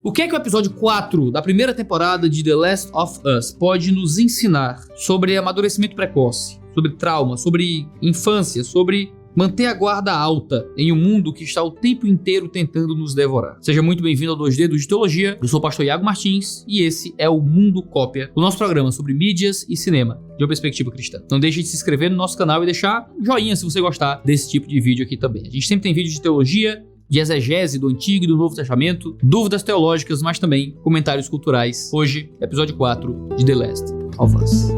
O que é que o episódio 4 da primeira temporada de The Last of Us pode nos ensinar sobre amadurecimento precoce, sobre trauma, sobre infância, sobre manter a guarda alta em um mundo que está o tempo inteiro tentando nos devorar? Seja muito bem-vindo ao 2 Dedos de Teologia, eu sou o pastor Iago Martins e esse é o Mundo Cópia, o nosso programa sobre mídias e cinema de uma perspectiva cristã. Não deixe de se inscrever no nosso canal e deixar um joinha se você gostar desse tipo de vídeo aqui também. A gente sempre tem vídeos de teologia, de exegese do Antigo e do Novo Testamento, dúvidas teológicas, mas também comentários culturais. Hoje, episódio 4 de The Last of Us.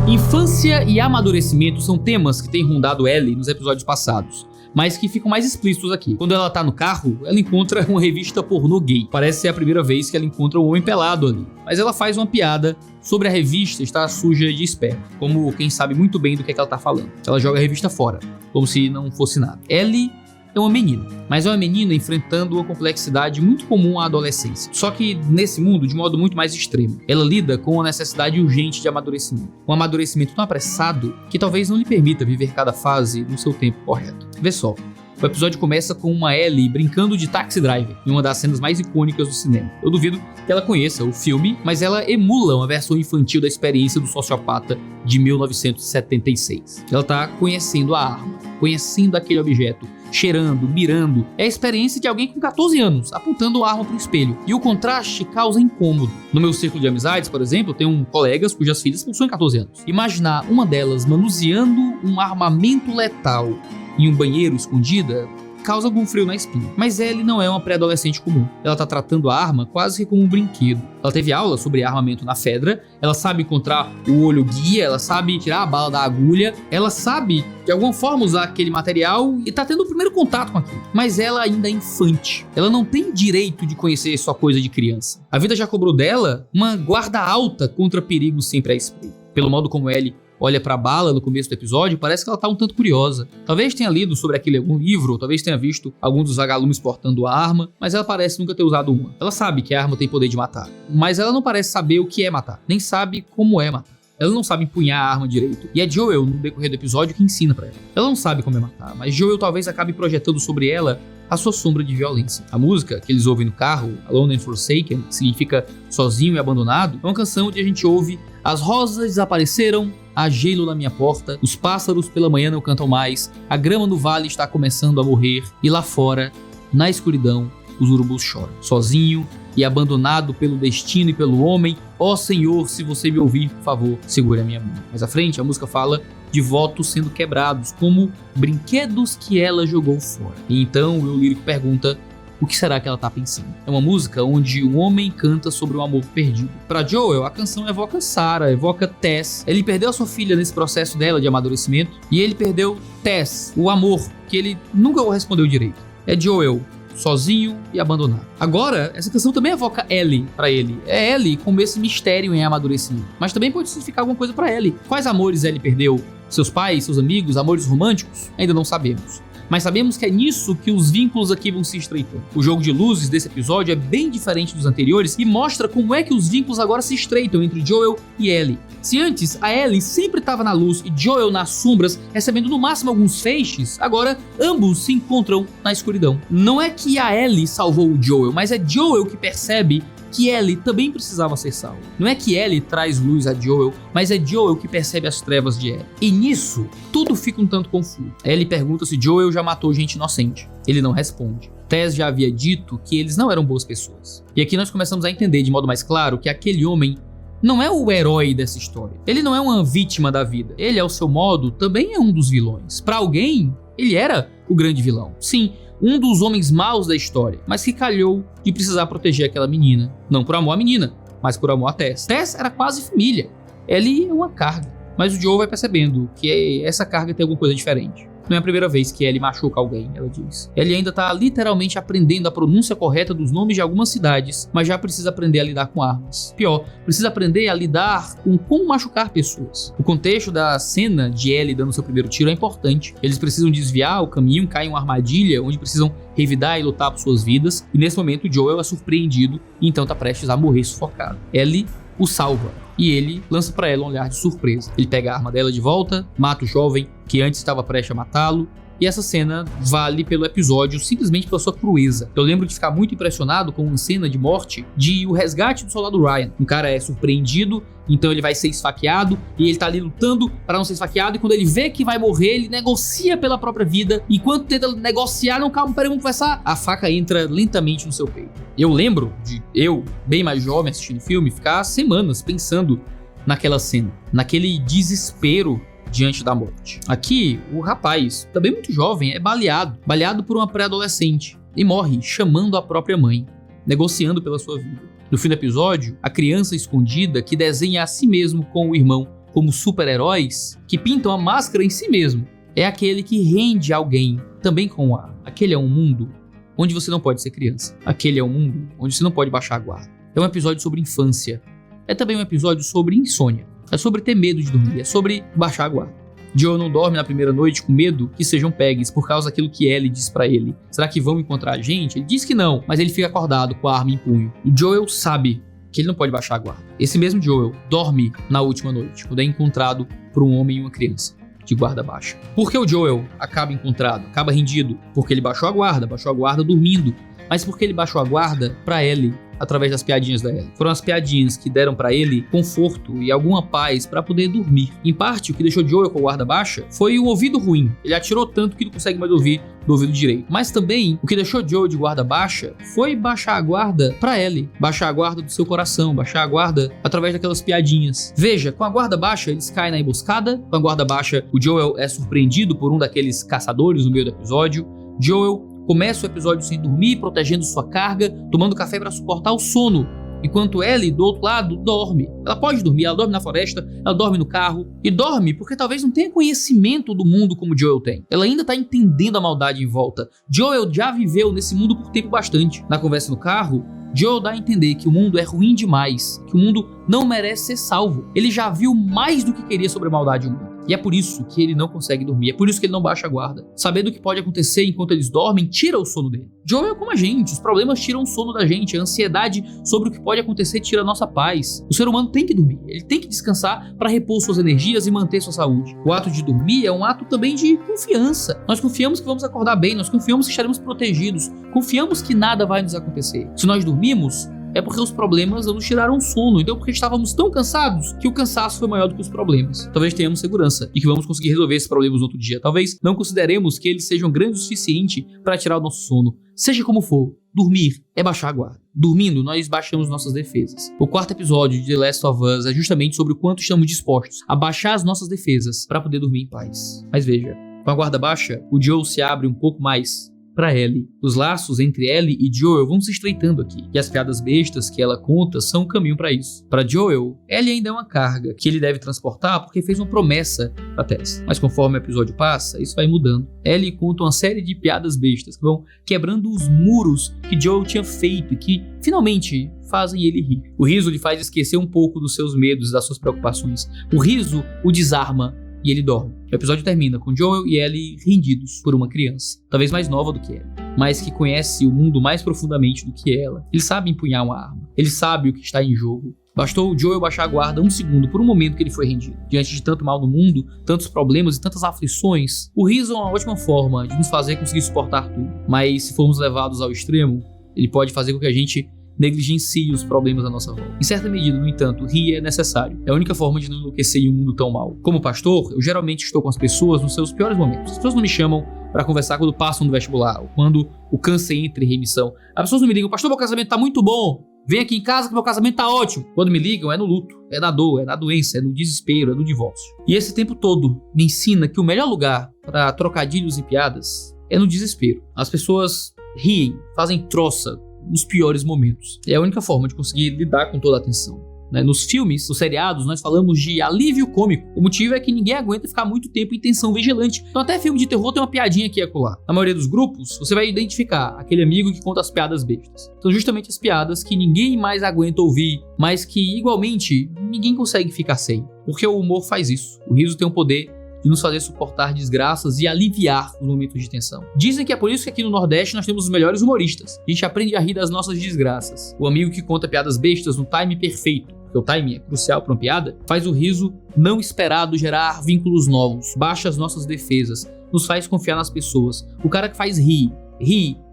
Infância e amadurecimento são temas que têm rondado Ellie nos episódios passados, mas que ficam mais explícitos aqui. Quando ela tá no carro, ela encontra uma revista pornô gay. Parece ser a primeira vez que ela encontra um homem pelado ali. Mas ela faz uma piada sobre a revista estar suja de esperma, como quem sabe muito bem do que ela tá falando. Ela joga a revista fora, como se não fosse nada. Ellie é uma menina, mas é uma menina enfrentando uma complexidade muito comum à adolescência. Só que nesse mundo de modo muito mais extremo. Ela lida com uma necessidade urgente de amadurecimento. Um amadurecimento tão apressado que talvez não lhe permita viver cada fase no seu tempo correto. Vê só. O episódio começa com uma Ellie brincando de Taxi Driver, em uma das cenas mais icônicas do cinema. Eu duvido que ela conheça o filme, mas ela emula uma versão infantil da experiência do sociopata de 1976. Ela tá conhecendo a arma, conhecendo aquele objeto, cheirando, mirando. É a experiência de alguém com 14 anos, apontando a arma para o espelho. E o contraste causa incômodo. No meu círculo de amizades, por exemplo, eu tenho colegas cujas filhas possuem 14 anos. Imaginar uma delas manuseando um armamento letal em um banheiro escondida causa algum frio na espinha. Mas Ellie não é uma pré-adolescente comum. Ela tá tratando a arma quase que como um brinquedo. Ela teve aula sobre armamento na Fedra, ela sabe encontrar o olho guia, ela sabe tirar a bala da agulha, ela sabe de alguma forma usar aquele material e tá tendo o primeiro contato com aquilo. Mas ela ainda é infante. Ela não tem direito de conhecer só coisa de criança. A vida já cobrou dela uma guarda alta contra perigos sempre a espreito. Pelo modo como Ellie olha pra bala no começo do episódio, parece que ela tá um tanto curiosa. Talvez tenha lido sobre aquele algum livro, ou talvez tenha visto algum dos vagalumes portando a arma, mas ela parece nunca ter usado uma. Ela sabe que a arma tem poder de matar, mas ela não parece saber o que é matar, nem sabe como é matar. Ela não sabe empunhar a arma direito, e é Joel, no decorrer do episódio, que ensina pra ela. Ela não sabe como é matar, mas Joel talvez acabe projetando sobre ela a sua sombra de violência. A música que eles ouvem no carro, Alone and Forsaken, que significa sozinho e abandonado, é uma canção onde a gente ouve: as rosas desapareceram, há gelo na minha porta, os pássaros pela manhã não cantam mais, a grama no vale está começando a morrer, e lá fora, na escuridão, os urubus choram. Sozinho e abandonado pelo destino e pelo homem, ó Senhor, se você me ouvir, por favor, segure a minha mão. Mais à frente, a música fala de votos sendo quebrados, como brinquedos que ela jogou fora. E então o eu lírico pergunta: o que será que ela tá pensando? É uma música onde um homem canta sobre um amor perdido. Para Joel, a canção evoca Sarah, evoca Tess. Ele perdeu a sua filha nesse processo dela de amadurecimento, e ele perdeu Tess, o amor que ele nunca correspondeu direito. É Joel, sozinho e abandonado. Agora, essa canção também evoca Ellie pra ele. É Ellie como esse mistério em amadurecimento. Mas também pode significar alguma coisa pra Ellie. Quais amores Ellie perdeu? Seus pais, seus amigos, amores românticos? Ainda não sabemos. Mas sabemos que é nisso que os vínculos aqui vão se estreitando. O jogo de luzes desse episódio é bem diferente dos anteriores e mostra como é que os vínculos agora se estreitam entre Joel e Ellie. Se antes a Ellie sempre estava na luz e Joel nas sombras, recebendo no máximo alguns feixes, agora ambos se encontram na escuridão. Não é que a Ellie salvou o Joel, mas é Joel que percebe que Ellie também precisava ser salva. Não é que Ellie traz luz a Joel, mas é Joel que percebe as trevas de Ellie. E nisso, tudo fica um tanto confuso. Ellie pergunta se Joel já matou gente inocente. Ele não responde. Tess já havia dito que eles não eram boas pessoas. E aqui nós começamos a entender de modo mais claro que aquele homem não é o herói dessa história. Ele não é uma vítima da vida. Ele, ao seu modo, também é um dos vilões. Para alguém, ele era o grande vilão. Sim, um dos homens maus da história, mas que calhou de precisar proteger aquela menina. Não por amor à menina, mas por amor a Tess. Tess era quase família. Ellie é uma carga. Mas o Joel vai percebendo que essa carga tem alguma coisa diferente. Não é a primeira vez que Ellie machuca alguém, ela diz. Ellie ainda está literalmente aprendendo a pronúncia correta dos nomes de algumas cidades, mas já precisa aprender a lidar com armas. Pior, precisa aprender a lidar com como machucar pessoas. O contexto da cena de Ellie dando seu primeiro tiro é importante. Eles precisam desviar o caminho, caem em uma armadilha onde precisam revidar e lutar por suas vidas, e nesse momento Joel é surpreendido e então está prestes a morrer sufocado. Ellie o salva. E ele lança pra ela um olhar de surpresa. Ele pega a arma dela de volta, mata o jovem que antes estava prestes a matá-lo. E essa cena vale pelo episódio simplesmente pela sua crueza. Eu lembro de ficar muito impressionado com uma cena de morte de O Resgate do Soldado Ryan. Um cara é surpreendido, então ele vai ser esfaqueado e ele tá ali lutando para não ser esfaqueado, e quando ele vê que vai morrer, ele negocia pela própria vida. Enquanto tenta negociar, não, calma, peraí, vamos conversar, a faca entra lentamente no seu peito. Eu lembro de eu, bem mais jovem, assistindo o filme, ficar semanas pensando naquela cena, naquele desespero diante da morte. Aqui, o rapaz, também muito jovem, é baleado por uma pré-adolescente e morre chamando a própria mãe, negociando pela sua vida. No fim do episódio, a criança escondida que desenha a si mesmo com o irmão como super-heróis, que pintam a máscara em si mesmo, é aquele que rende alguém também com o ar. Aquele é um mundo onde você não pode ser criança. Aquele é um mundo onde você não pode baixar a guarda. É um episódio sobre infância. É também um episódio sobre insônia. É sobre ter medo de dormir, é sobre baixar a guarda. Joel não dorme na primeira noite com medo que sejam pegues por causa daquilo que Ellie diz pra ele. Será que vão encontrar a gente? Ele diz que não, mas ele fica acordado com a arma em punho. E Joel sabe que ele não pode baixar a guarda. Esse mesmo Joel dorme na última noite, quando é encontrado por um homem e uma criança de guarda baixa. Por que o Joel acaba encontrado, acaba rendido? Porque ele baixou a guarda dormindo. Mas porque ele baixou a guarda pra Ellie, através das piadinhas da Ellie. Foram as piadinhas que deram pra ele conforto e alguma paz pra poder dormir. Em parte, o que deixou Joel com a guarda baixa foi o ouvido ruim. Ele atirou tanto que não consegue mais ouvir do ouvido direito. Mas também, o que deixou Joel de guarda baixa foi baixar a guarda pra Ellie. Baixar a guarda do seu coração, baixar a guarda através daquelas piadinhas. Veja, com a guarda baixa, eles caem na emboscada. Com a guarda baixa, o Joel é surpreendido por um daqueles caçadores no meio do episódio. Joel começa o episódio sem dormir, protegendo sua carga, tomando café para suportar o sono, enquanto Ellie, do outro lado, dorme. Ela pode dormir, ela dorme na floresta, ela dorme no carro, e dorme porque talvez não tenha conhecimento do mundo como Joel tem. Ela ainda está entendendo a maldade em volta. Joel já viveu nesse mundo por tempo bastante. Na conversa no carro, Joel dá a entender que o mundo é ruim demais, que o mundo não merece ser salvo. Ele já viu mais do que queria sobre a maldade humana. E é por isso que ele não consegue dormir, é por isso que ele não baixa a guarda. Saber do que pode acontecer enquanto eles dormem tira o sono dele. Joel é como a gente, os problemas tiram o sono da gente, a ansiedade sobre o que pode acontecer tira a nossa paz. O ser humano tem que dormir, ele tem que descansar para repor suas energias e manter sua saúde. O ato de dormir é um ato também de confiança. Nós confiamos que vamos acordar bem, nós confiamos que estaremos protegidos, confiamos que nada vai nos acontecer. Se nós dormimos, é porque os problemas não nos tiraram o sono, então porque estávamos tão cansados que o cansaço foi maior do que os problemas. Talvez tenhamos segurança e que vamos conseguir resolver esses problemas no outro dia. Talvez não consideremos que eles sejam grandes o suficiente para tirar o nosso sono. Seja como for, dormir é baixar a guarda. Dormindo, nós baixamos nossas defesas. O quarto episódio de The Last of Us é justamente sobre o quanto estamos dispostos a baixar as nossas defesas para poder dormir em paz. Mas veja, com a guarda baixa, o Joel se abre um pouco mais para Ellie. Os laços entre Ellie e Joel vão se estreitando aqui, e as piadas bestas que ela conta são um caminho para isso. Para Joel, Ellie ainda é uma carga que ele deve transportar porque fez uma promessa para Tess. Mas conforme o episódio passa, isso vai mudando. Ellie conta uma série de piadas bestas que vão quebrando os muros que Joel tinha feito e que finalmente fazem ele rir. O riso lhe faz esquecer um pouco dos seus medos e das suas preocupações. O riso o desarma e ele dorme. O episódio termina com Joel e Ellie rendidos por uma criança, talvez mais nova do que ela, mas que conhece o mundo mais profundamente do que ela. Ele sabe empunhar uma arma, ele sabe o que está em jogo. Bastou o Joel baixar a guarda um segundo por um momento que ele foi rendido. Diante de tanto mal no mundo, tantos problemas e tantas aflições, o riso é uma ótima forma de nos fazer conseguir suportar tudo. Mas se formos levados ao extremo, ele pode fazer com que a gente negligencie os problemas à nossa volta. Em certa medida, no entanto, rir é necessário. É a única forma de não enlouquecer em um mundo tão mau. Como pastor, eu geralmente estou com as pessoas nos seus piores momentos. As pessoas não me chamam para conversar quando passam no vestibular, ou quando o câncer entra em remissão. As pessoas não me ligam, pastor, meu casamento tá muito bom. Vem aqui em casa que meu casamento tá ótimo. Quando me ligam, é no luto, é na dor, é na doença, é no desespero, é no divórcio. E esse tempo todo me ensina que o melhor lugar para trocadilhos e piadas é no desespero. As pessoas riem, fazem troça nos piores momentos. É a única forma de conseguir lidar com toda a tensão. Nos filmes, nos seriados, nós falamos de alívio cômico. O motivo é que ninguém aguenta ficar muito tempo em tensão vigilante. Então até filme de terror tem uma piadinha aqui e acolá. Na maioria dos grupos, você vai identificar aquele amigo que conta as piadas bestas. São justamente as piadas que ninguém mais aguenta ouvir, mas que igualmente ninguém consegue ficar sem. Porque o humor faz isso. O riso tem o poder de nos fazer suportar desgraças e aliviar os momentos de tensão. Dizem que é por isso que aqui no Nordeste nós temos os melhores humoristas. A gente aprende a rir das nossas desgraças. O amigo que conta piadas bestas no time perfeito. porque o timing é crucial para uma piada, faz o riso não esperado gerar vínculos novos, baixa as nossas defesas, nos faz confiar nas pessoas. O cara que faz ri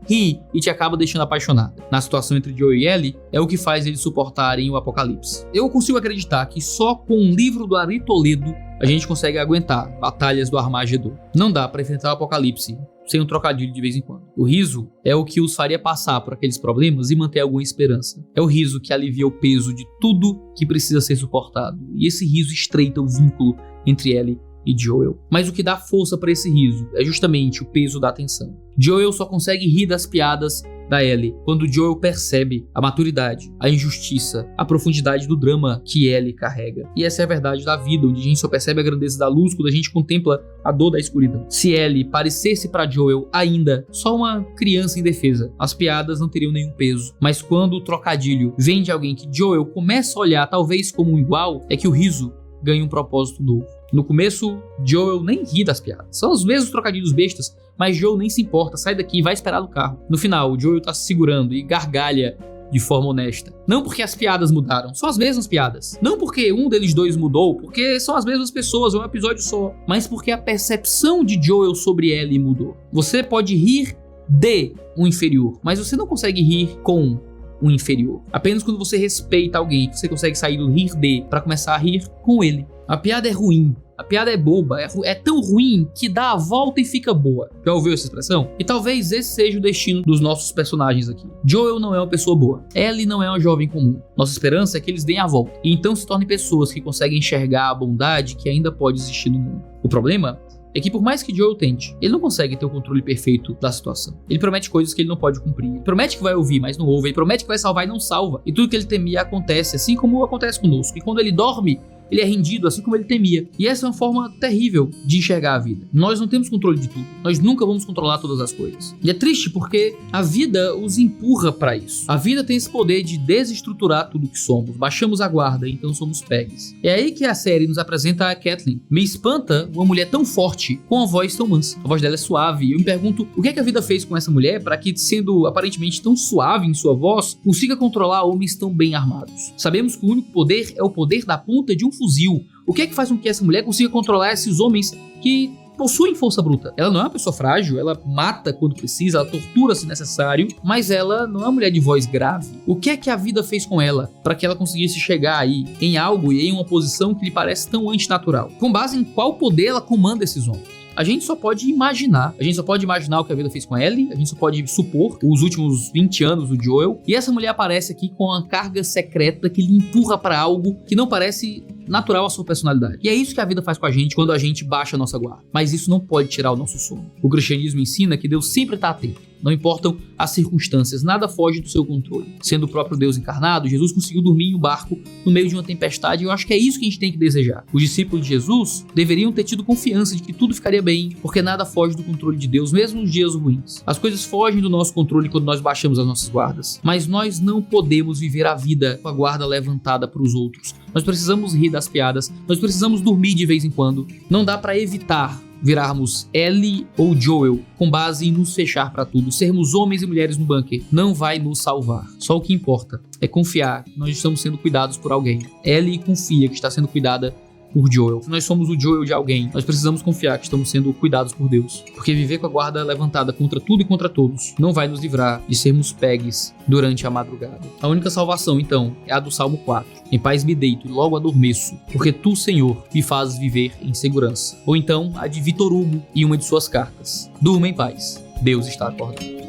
e te acaba deixando apaixonado. Na situação entre Joel e Ellie, é o que faz eles suportarem o apocalipse. Eu consigo acreditar que só com um livro do Ari Toledo a gente consegue aguentar batalhas do Armagedon. Não dá para enfrentar o apocalipse sem um trocadilho de vez em quando. O riso é o que os faria passar por aqueles problemas e manter alguma esperança. É o riso que alivia o peso de tudo que precisa ser suportado. E esse riso estreita o vínculo entre Ellie e Joel. Mas o que dá força para esse riso é justamente o peso da atenção. Joel só consegue rir das piadas da Ellie quando Joel percebe a maturidade, a injustiça, a profundidade do drama que Ellie carrega. E essa é a verdade da vida, onde a gente só percebe a grandeza da luz quando a gente contempla a dor da escuridão. Se Ellie parecesse para Joel ainda só uma criança indefesa, as piadas não teriam nenhum peso. Mas quando o trocadilho vem de alguém que Joel começa a olhar talvez como um igual, é que o riso ganha um propósito novo. No começo, Joel nem ri das piadas. São os mesmos trocadilhos bestas, mas Joel nem se importa, sai daqui e vai esperar no carro. No final, Joel tá se segurando e gargalha de forma honesta. Não porque as piadas mudaram, são as mesmas piadas. Não porque um deles dois mudou, porque são as mesmas pessoas, é um episódio só. Mas porque a percepção de Joel sobre Ellie mudou. Você pode rir de um inferior, mas você não consegue rir com um inferior. Apenas quando você respeita alguém, você consegue sair do rir de para começar a rir com ele. A piada é ruim, a piada é boba, é tão ruim que dá a volta e fica boa. Já ouviu essa expressão? E talvez esse seja o destino dos nossos personagens aqui. Joel não é uma pessoa boa, Ellie não é uma jovem comum. Nossa esperança é que eles deem a volta e então se tornem pessoas que conseguem enxergar a bondade que ainda pode existir no mundo. O problema é que por mais que Joel tente, ele não consegue ter o controle perfeito da situação. Ele promete coisas que ele não pode cumprir. Ele promete que vai ouvir, mas não ouve. Ele promete que vai salvar e não salva. E tudo que ele temia acontece, assim como acontece conosco. E quando ele dorme, ele é rendido, assim como ele temia. E essa é uma forma terrível de enxergar a vida. Nós não temos controle de tudo. Nós nunca vamos controlar todas as coisas. E é triste porque a vida os empurra para isso. A vida tem esse poder de desestruturar tudo que somos. Baixamos a guarda, então somos pegues. É aí que a série nos apresenta a Catelyn. Me espanta uma mulher tão forte com uma voz tão mansa. A voz dela é suave. E eu me pergunto o que é que a vida fez com essa mulher para que, sendo aparentemente tão suave em sua voz, consiga controlar homens tão bem armados. Sabemos que o único poder é o poder da ponta de um fuzil. O que é que faz com que essa mulher consiga controlar esses homens que possuem força bruta? Ela não é uma pessoa frágil, ela mata quando precisa, ela tortura se necessário, mas ela não é uma mulher de voz grave. O que é que a vida fez com ela para que ela conseguisse chegar aí em algo e em uma posição que lhe parece tão antinatural? Com base em qual poder ela comanda esses homens? A gente só pode imaginar. A gente só pode imaginar o que a vida fez com a Ellie. A gente só pode supor os últimos 20 anos do Joel. E essa mulher aparece aqui com uma carga secreta que lhe empurra para algo que não parece natural à sua personalidade. E é isso que a vida faz com a gente quando a gente baixa a nossa guarda. Mas isso não pode tirar o nosso sono. O cristianismo ensina que Deus sempre está atento. Não importam as circunstâncias, nada foge do seu controle. Sendo o próprio Deus encarnado, Jesus conseguiu dormir em um barco no meio de uma tempestade e eu acho que é isso que a gente tem que desejar. Os discípulos de Jesus deveriam ter tido confiança de que tudo ficaria bem, porque nada foge do controle de Deus, mesmo nos dias ruins. As coisas fogem do nosso controle quando nós baixamos as nossas guardas, mas nós não podemos viver a vida com a guarda levantada para os outros. Nós precisamos rir das piadas, nós precisamos dormir de vez em quando. Não dá para evitar virarmos Ellie ou Joel com base em nos fechar para tudo. Sermos homens e mulheres no bunker não vai nos salvar. Só o que importa é confiar que nós estamos sendo cuidados por alguém. Ellie confia que está sendo cuidada por Joel. Se nós somos o Joel de alguém, nós precisamos confiar que estamos sendo cuidados por Deus. Porque viver com a guarda levantada contra tudo e contra todos não vai nos livrar de sermos pegues durante a madrugada. A única salvação, então, é a do Salmo 4. Em paz me deito e logo adormeço, porque tu, Senhor, me fazes viver em segurança. Ou então, a de Vitor Hugo e uma de suas cartas. Durma em paz, Deus está acordado.